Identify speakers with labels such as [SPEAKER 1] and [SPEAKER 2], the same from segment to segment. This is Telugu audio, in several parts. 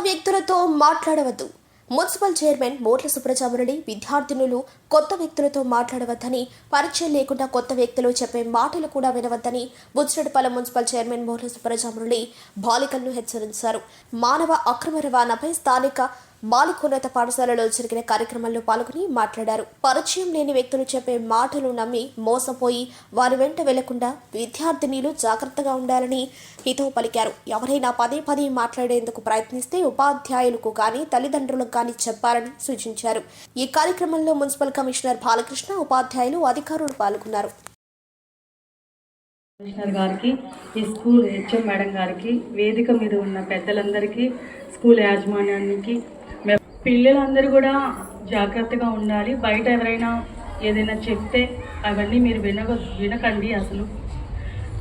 [SPEAKER 1] వ్యక్తులతో మాట్లాడవద్దు. మున్సిపల్ చైర్మన్ మోట్ల సుబ్రజామురళి విద్యార్థినులు కొత్త వ్యక్తులతో మాట్లాడవద్దని, పరిచయం లేకుండా కొత్త వ్యక్తులు చెప్పే మాటలు కూడా వినవద్దని బుచ్చిరెడ్డిపాలెం మున్సిపల్ చైర్మన్ మోట్ల సుబ్రజామురళి బాలికలను హెచ్చరించారు. మానవ అక్రమ రవాణాపై స్థానిక బాలికోన్నత పాఠశాలలో జరిగిన కార్యక్రమంలో పాల్గొని మాట్లాడారు. పరిచయం లేని వ్యక్తులు చెప్పే మాటలు నమ్మి మోసపోయి వారి వెంట వెళ్లకుండా విద్యార్థినులు జాగ్రత్తగా ఉండాలని హితవు పలికారు. ఎవరైనా పదే పదే మాట్లాడేందుకు ప్రయత్నిస్తే ఉపాధ్యాయులకు కానీ తల్లిదండ్రులకు కానీ చెప్పాలని సూచించారు. ఈ కార్యక్రమంలో మున్సిపల్ కమిషనర్ బాలకృష్ణ, ఉపాధ్యాయులు, అధికారులు పాల్గొన్నారు.
[SPEAKER 2] కమిషనర్ గారికి, ఈ స్కూల్ హెచ్ఎం మేడం గారికి, వేదిక మీద ఉన్న పెద్దలందరికీ, స్కూల్ యాజమాన్యానికి, పిల్లలందరూ కూడా జాగ్రత్తగా ఉండాలి. బయట ఎవరైనా ఏదైనా చెప్తే అవన్నీ మీరు వినకండి. అసలు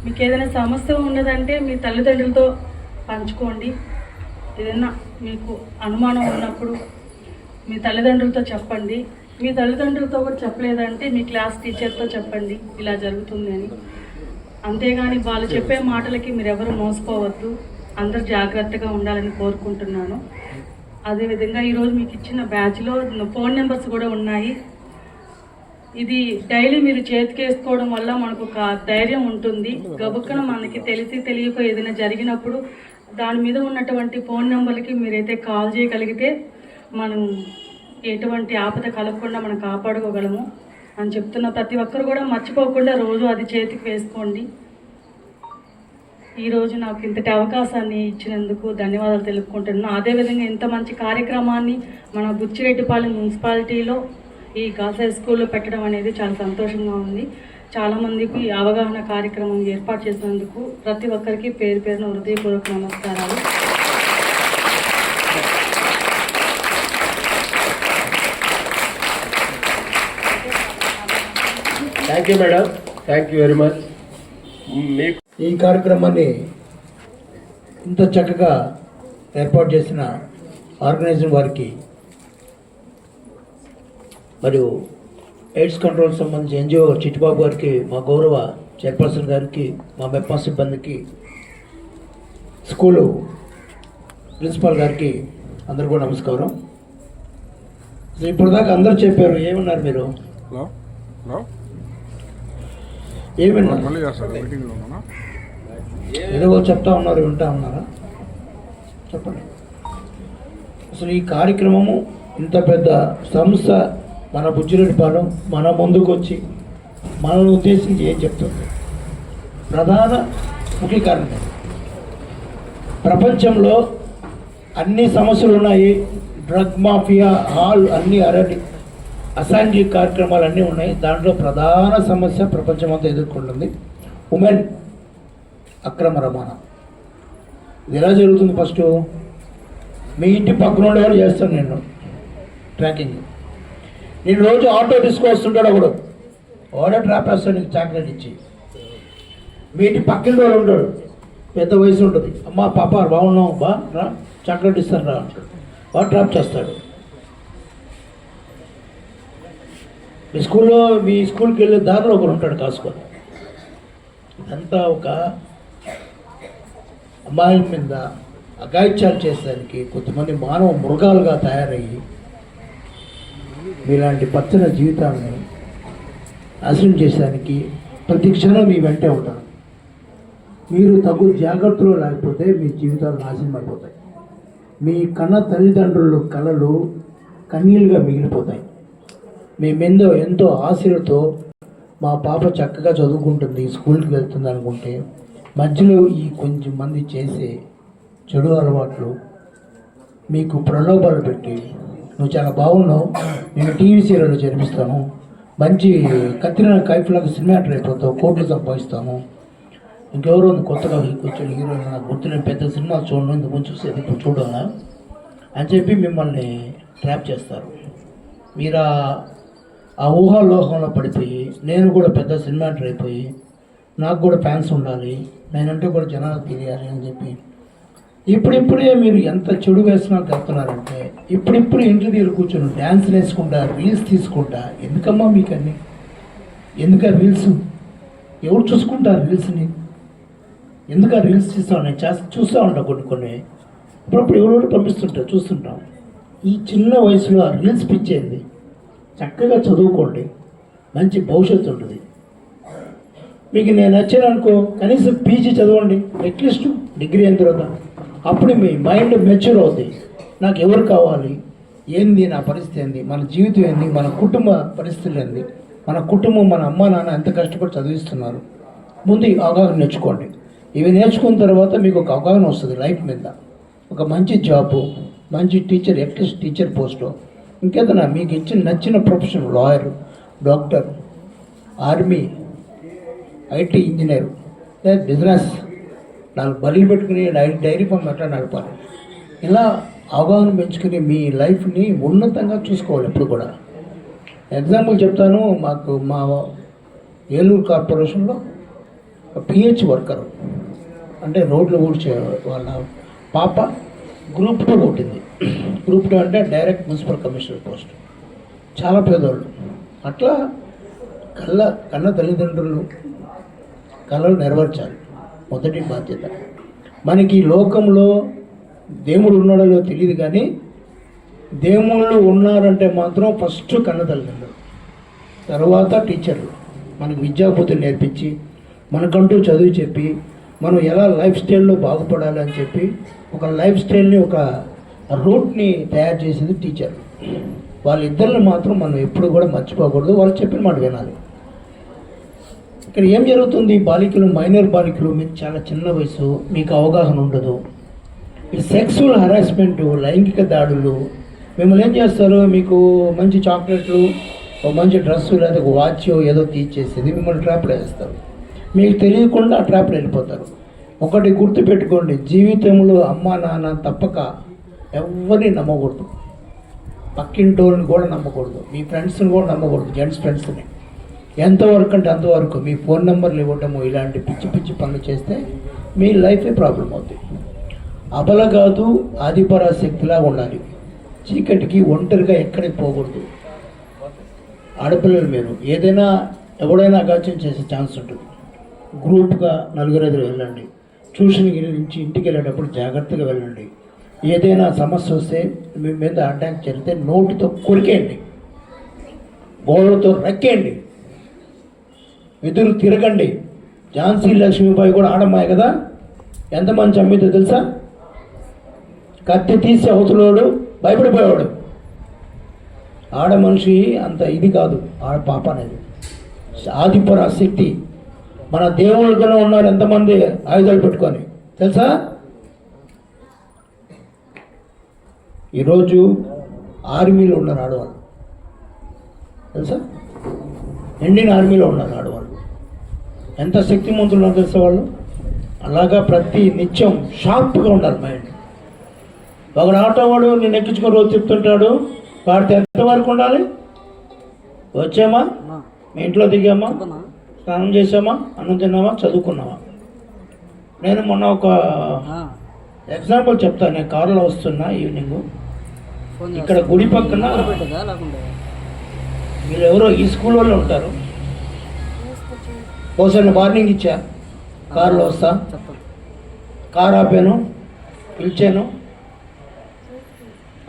[SPEAKER 2] మీకు ఏదైనా సమస్య ఉన్నదంటే మీ తల్లిదండ్రులతో పంచుకోండి. ఏదైనా మీకు అనుమానం ఉన్నప్పుడు మీ తల్లిదండ్రులతో చెప్పండి. మీ తల్లిదండ్రులతో కూడా చెప్పలేదంటే మీ క్లాస్ టీచర్తో చెప్పండి ఇలా జరుగుతుంది అని. అంతేగాని వాళ్ళు చెప్పే మాటలకి మీరెవరు మోసపోవద్దు. అందరూ జాగ్రత్తగా ఉండాలని కోరుకుంటున్నాను. అదేవిధంగా ఈరోజు మీకు ఇచ్చిన బ్యాచ్లో ఫోన్ నెంబర్స్ కూడా ఉన్నాయి. ఇది డైలీ మీరు చేతికి వేసుకోవడం వల్ల మనకు ఒక ధైర్యం ఉంటుంది. గబుక్కన మనకి తెలియక ఏదైనా జరిగినప్పుడు దాని మీద ఉన్నటువంటి ఫోన్ నెంబర్లకి మీరైతే కాల్ చేయగలిగితే మనం ఎటువంటి ఆపద కలగకుండా మనం కాపాడుకోగలము అని చెప్తున్న ప్రతి ఒక్కరు కూడా మర్చిపోకుండా రోజు అది చేతికి వేసుకోండి. ఈరోజు నాకు ఇంతటి అవకాశాన్ని ఇచ్చినందుకు ధన్యవాదాలు తెలుపుకుంటున్నాను. అదేవిధంగా ఇంత మంచి కార్యక్రమాన్ని మన బుచ్చిరెడ్డిపాలెం మున్సిపాలిటీలో ఈ గర్ల్స్ హై స్కూల్లో పెట్టడం అనేది చాలా సంతోషంగా ఉంది. చాలామందికి అవగాహన కార్యక్రమం ఏర్పాటు చేసినందుకు ప్రతి ఒక్కరికి పేరు పేరున హృదయపూర్వక నమస్కారాలు.
[SPEAKER 3] Thank you madam, thank you very much.
[SPEAKER 4] ఈ కార్యక్రమాన్ని ఇంత చక్కగా ఏర్పాటు చేసిన ఆర్గనైజర్ వారికి మరియు ఎయిడ్స్ కంట్రోల్ సంబంధించి ఎన్జిఓ చిట్టిబాబు గారికి, మా గౌరవ చైర్పర్సన్ గారికి, మా మెప్పా సిబ్బందికి, స్కూలు ప్రిన్సిపాల్ గారికి అందరూ కూడా నమస్కారం. ఇప్పుడు దాకా అందరూ చెప్పారు. ఏమన్నారు మీరు? ఏమన్నారు? ఏదో చెప్తా ఉన్నారు, వింటా ఉన్నారా? చెప్పండి. అసలు ఈ కార్యక్రమము ఇంత పెద్ద సంస్థ మన బుచ్చిరెడ్డిపాలెం మన ముందుకు వచ్చి మనల్ని ఉద్దేశించి ఏం చెప్తుంది? ప్రధాన ముఖ్య కారణం, ప్రపంచంలో అన్ని సమస్యలు ఉన్నాయి. డ్రగ్ మాఫియా, హాల్, అన్ని అసాంఘిక కార్యక్రమాలు అన్నీ ఉన్నాయి. దాంట్లో ప్రధాన సమస్య ప్రపంచమంతా ఎదుర్కొంటుంది ఉమెన్ అక్రమ రవాణా. ఇది ఎలా జరుగుతుంది? ఫస్ట్ మీ ఇంటి పక్కన ఉండేవాళ్ళు చేస్తాను నేను ట్రాకింగ్. నేను రోజు ఆటో తీసుకొస్తుంటాడు ఒకడు, వాడే ట్రాప్ వేస్తాడు నీకు చాక్లెట్ ఇచ్చి. మీ ఇంటి పక్కన వాడు ఉంటాడు, పెద్ద వయసు ఉంటుంది, అమ్మ పాప బాగున్నావు బా రా చాక్లెట్ ఇస్తాను రా అంటాడు, వాడు ట్రాప్ చేస్తాడు. మీ స్కూల్కి వెళ్ళే దారిలో ఒకరు ఉంటాడు కాసుకొని. ఇదంతా ఒక అమ్మాయిల మీద అఘాయిత్యాలు చేసేదానికి కొంతమంది మానవ మృగాలుగా తయారయ్యి మీలాంటి పచ్చని జీవితాన్ని నాశనం చేసేదానికి ప్రతి క్షణం మీ వెంటే ఉంటారు. మీరు తగు జాగ్రత్తలు లేకపోతే మీ జీవితాలు నాశనం అయిపోతాయి. మీ కన్న తల్లిదండ్రులు కళలు కన్నీళ్ళుగా మిగిలిపోతాయి. మీ మీద ఎంతో ఆశలతో మా పాప చక్కగా చదువుకుంటుంది, స్కూల్కి వెళ్తుంది అనుకుంటే మధ్యలో ఈ కొంచెం మంది చేసే చెడు అలవాట్లు మీకు ప్రలోభాలు పెట్టి, నువ్వు చాలా బాగున్నావు, నేను టీవీ సీరియల్ జరిపిస్తాను, మంచి కత్తిన కైఫ్లాగా సినిమా యాక్టర్ అయిపోతావు, కోట్లు సంపాదిస్తాను, ఇంకెవరో కొత్తగా కూర్చొని హీరోయిన్ నాకు గుర్తులేని పెద్ద సినిమా చూడండి, ఇంతకుముందు చూసేది ఇప్పుడు చూడాలా అని చెప్పి మిమ్మల్ని ట్రాప్ చేస్తారు. మీరు ఆ ఊహాలోహంలో పడిపోయి, నేను కూడా పెద్ద సినిమా యాక్టర్ అయిపోయి నాకు కూడా ఫ్యాన్స్ ఉండాలి, నేనంటే కూడా జనాలకు తెలియాలి అని చెప్పి ఇప్పుడిప్పుడే మీరు ఎంత చెడు వేసినాకు వెళ్తున్నారంటే ఇప్పుడిప్పుడు ఇంటి దగ్గర కూర్చొని డ్యాన్స్ వేసుకుంటా, రీల్స్ తీసుకుంటా. ఎందుకమ్మా మీకు అన్నీ? ఎందుకు ఆ రీల్స్? ఎవరు చూసుకుంటారు రీల్స్ని? ఎందుకు ఆ రీల్స్ చూస్తా? నేను చూస్తూ ఉంటాను కొన్ని ఇప్పుడు ఎవరెవరు పంపిస్తుంటారు చూస్తుంటాం. ఈ చిన్న వయసులో ఆ రీల్స్ పిచ్చేయండి, చక్కగా చదువుకోండి, మంచి భవిష్యత్తు ఉంటుంది. మీకు నేను నచ్చాను అనుకో, కనీసం పీజీ చదవండి, అట్లీస్ట్ డిగ్రీ అయిన తర్వాత. అప్పుడు మీ మైండ్ మెచ్యూర్ అవుతుంది. నాకు ఎవరు కావాలి, ఏంది నా పరిస్థితి ఏంది, మన జీవితం ఏంది, మన కుటుంబ పరిస్థితులు ఏంది, మన కుటుంబం మన అమ్మ నాన్న ఎంత కష్టపడి చదివిస్తున్నారు. ముందు ఈ అవగాహన నేర్చుకోండి. ఇవి నేర్చుకున్న తర్వాత మీకు ఒక అవగాహన వస్తుంది లైఫ్ మీద. ఒక మంచి జాబు, మంచి టీచర్, అట్లీస్ట్ టీచర్ పోస్టు, ఇంకేదైనా మీకు నచ్చిన profession, lawyer, doctor, army, IT engineer, లేదా బిజినెస్, 4 బర్రెలు పెట్టుకుని డైరీ ఫామ్ ఎట్లా నడపాలి, ఇలా అవగాహన పెంచుకుని మీ లైఫ్ని ఉన్నతంగా చూసుకోవాలి ఎప్పుడు కూడా. ఎగ్జాంపుల్ చెప్తాను. మా ఏలూరు కార్పొరేషన్లో పిహెచ్ వర్కర్, అంటే రోడ్లు ఊడ్చే వాళ్ళ పాప గ్రూప్ 2 కొట్టింది. గ్రూప్ 2 అంటే డైరెక్ట్ మున్సిపల్ కమిషనర్ పోస్ట్. చాలా పేదోళ్ళు. అట్లా కన్న తల్లిదండ్రులు కళలు నెరవేర్చాలి, మొదటి బాధ్యత. మనకి ఈ లోకంలో దేవుడు ఉన్నాడో తెలియదు, కానీ దేవుళ్ళు ఉన్నారంటే మాత్రం ఫస్ట్ కన్న తల్లిదండ్రులు, తర్వాత టీచర్లు మనకు విద్యాబుద్ధులు నేర్పించి, మనకంటూ చదువు చెప్పి, మనం ఎలా లైఫ్ స్టైల్లో బాగుపడాలి అని చెప్పి ఒక లైఫ్ స్టైల్ని, ఒక రూట్ని తయారు చేసేది టీచర్. వాళ్ళిద్దరిని మాత్రం మనం ఎప్పుడు కూడా మర్చిపోకూడదు. వాళ్ళు చెప్పిన మాట వినాలి. ఇక్కడ ఏం జరుగుతుంది, బాలికలు, మైనర్ బాలికలు, మీకు చాలా చిన్న వయసు, మీకు అవగాహన ఉండదు. ఈ సెక్సువల్ హరాస్మెంటు, లైంగిక దాడులు, మిమ్మల్ని ఏం చేస్తారు, మీకు మంచి చాక్లెట్లు, ఒక మంచి డ్రెస్సు లేదా ఒక వాచ్ ఏదో తీసేసేది మిమ్మల్ని ట్రాప్లో వేస్తారు. మీకు తెలియకుండా ఆ ట్రాప్లో వెళ్ళిపోతారు. ఒకటి గుర్తుపెట్టుకోండి, జీవితంలో అమ్మా నాన్న తప్పక ఎవరిని నమ్మకూడదు. పక్కింటోళ్ళని కూడా నమ్మకూడదు, మీ ఫ్రెండ్స్ని కూడా నమ్మకూడదు, జెంట్స్ ఫ్రెండ్స్ని. ఎంతవరకు అంటే అంతవరకు. మీ ఫోన్ నెంబర్లు ఇవ్వటము, ఇలాంటి పిచ్చి పిచ్చి పనులు చేస్తే మీ లైఫే ప్రాబ్లం అవుతుంది. అబల కాదు, ఆదిపరాశక్తిలా ఉండాలి. చీకటికి ఒంటరిగా ఎక్కడికి పోకూడదు. ఆడపిల్లలు మీరు ఏదైనా ఎవడైనా అగాచ్యం చేసే ఛాన్స్ ఉంటుంది. గ్రూప్గా 4-5 వెళ్ళండి. ట్యూషన్కి నుంచి ఇంటికి వెళ్ళేటప్పుడు జాగ్రత్తగా వెళ్ళండి. ఏదైనా సమస్య వస్తే మీ మీద అటాక్ జరిగితే నోటితో కొరికేయండి, గోళ్ళతో రక్కేయండి, ఎదురు తిరగండి. ఝాన్సీ లక్ష్మీబాయి కూడా ఆడమ్మాయి కదా, ఎంతమంది చంపితో తెలుసా? కత్తి తీసి అవతలోడు భయపడిపోయాడు. ఆడ మనిషి అంత ఇది కాదు, ఆడ పాప అనేది. ఆదిపరాశక్తి. మన దేవుళ్ళు కూడా ఉన్నారు ఎంతమంది ఆయుధాలు పెట్టుకొని తెలుసా? ఈరోజు ఆర్మీలో ఉన్నారు ఆడవాళ్ళు తెలుసా? ఇండియన్ ఆర్మీలో ఉన్నారు ఆడవాళ్ళు. ఎంత శక్తిమంతులు ఉన్నారు తెలుసా వాళ్ళు? అలాగా ప్రతి నిత్యం షార్ప్గా ఉండాలి మైండ్. ఒకడు ఆటో వాడు నేను ఎక్కించుకొని రోజు చెప్తుంటాడు, వాడితే ఎంతవరకు ఉండాలి? వచ్చామా, మీ ఇంట్లో దిగామా, స్నానం చేసామా, అన్నం తిన్నామా, చదువుకున్నామా? నేను మొన్న ఒక ఎగ్జాంపుల్ చెప్తాను. నేను కారులో వస్తున్నా ఈవినింగ్, ఇక్కడ గుడి పక్కన మీరు ఎవరో ఈ స్కూల్ వాళ్ళు ఉంటారు. ఒకసారి వార్నింగ్ ఇచ్చా, కారులో వస్తా, కారు ఆపాను, పిలిచాను,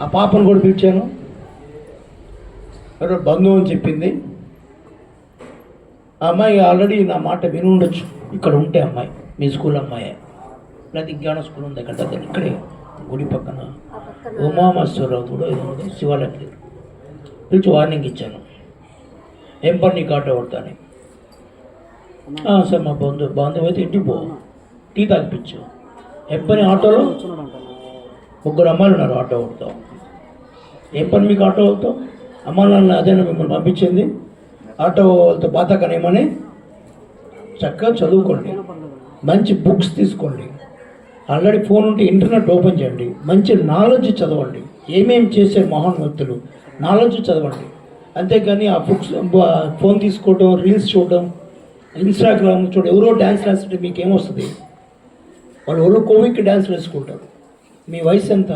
[SPEAKER 4] ఆ పాపను కూడా పిలిచాను. ఎవరో బంధువు అని చెప్పింది. ఆ అమ్మాయి ఆల్రెడీ నా మాట విని ఉండొచ్చు. ఇక్కడ ఉంటే అమ్మాయి మీ స్కూల్ అమ్మాయి, లేదా విజ్ఞాన స్కూల్ ఉంది అక్కడ దగ్గర, ఇక్కడే గుడి పక్కన ఉమామేశ్వరరావు కూడా ఏదో ఉంది, శివాలయం దగ్గర. పిలిచి వార్నింగ్ ఇచ్చాను, ఏం పని నీకు ఆటో కొడతాను. సార్ మా బాంధవ్ అయితే ఇంటికి పో, టీ తాగిపించు. ఏం పని ఆటోలో 3 అమ్మాయిలు ఉన్నారు, ఆటో కొడతావు. ఏం పని మీకు ఆటో అవుతావు? అమ్మ నాన్న అదేనా మిమ్మల్ని పంపించింది ఆటో వాళ్ళతో బాధ కనేమని? చక్కగా చదువుకోండి, మంచి బుక్స్ తీసుకోండి. ఆల్రెడీ ఫోన్ ఉంటే ఇంటర్నెట్ ఓపెన్ చేయండి, మంచి నాలెడ్జ్ చదవండి. ఏమేమి చేసే మహాన్వ్యక్తులు నాలెడ్జ్ చదవండి. అంతేగాని ఆ బుక్స్ ఫోన్ తీసుకోవడం, రీల్స్ చూడడం, ఇన్స్టాగ్రామ్ చూడ, ఎవరో డ్యాన్స్ వేస్తుంటే మీకేమొస్తుంది? వాళ్ళు ఎవరో కోవిడ్కి డ్యాన్స్ వేసుకుంటారు. మీ వయసు ఎంత?